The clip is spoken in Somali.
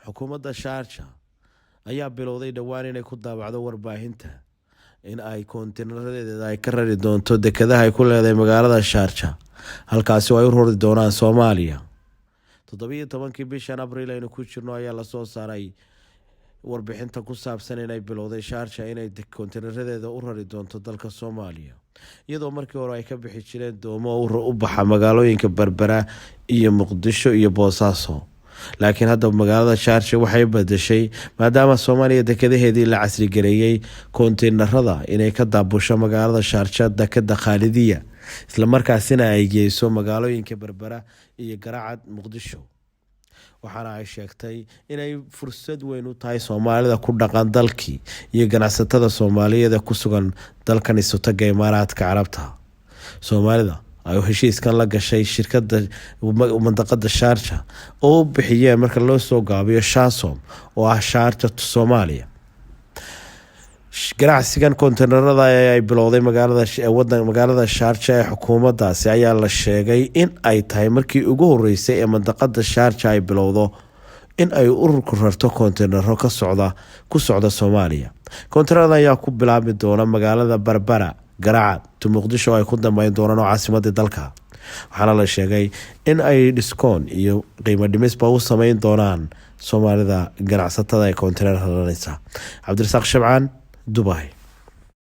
xukuumadda Sharjah ayaa bilowday dhawaan inay ku daabacdo warbaahinta in ay koontiinaradeeda ay ka rari doonto dekedaha ay ku leedahay magaalada Sharjah halkaasi oo ay u rori doonaan Soomaaliya 17 bishan Abriil aynu ku jirno ayaa la soo saaray warbixinta ku saabsan inay bilowday Sharjah inay koontiinaradeeda u rari doonto dalka Soomaaliya iyadoo markii hore ay ka bixi jireen doomo u baxa magaalooyinka Berbera iyo Muqdisho iyo Boosaaso laakiin hadda magaalada Sharjah waxay bedeshay maadaama Soomaaliya dekedaheedii la casri gareeyay koontiinarada inay ka daabusho magaalada Sharjah dekeda Khaalidiya isla markaasina ay geyso magaalooyinka Berbera iyo Garacad Muqdisho waxaana ay sheegtay inay fursad weyn u tahay Soomaalida ku dhaqan dalkii iyo ganacsatada Soomaaliyeed ku sugan dalkan Isutaga Imaaraadka Carabta Soomaalida ay heshiiskan la gashay shirkadda mandaqada Sharjah oo bixiyay marka loo soo gaabiyo Shasom oo ah Sharjah Soomaaliya ganacsigan koontiinarada ay bilowday magaalada Sharjah ee xukuumaddaasi ayaa la sheegay in ay tahay markii ugu horeysay ee mandaqada Sharjah ay bilowdo in ay ururku rarto koontiinaro ku socda Soomaaliya koontiinarada ayaa ku bilaabi doona magaalada Berbera Garacad Muqdisho ay ku dambeyn doonaan caasimadda dalka waxaana la sheegay in ay diskoon iyo qiimo dhimis u sameyn doonaan Soomaalida ganacsatada ee koontiinarada Cabdirasaaq Shabcaan Dubai.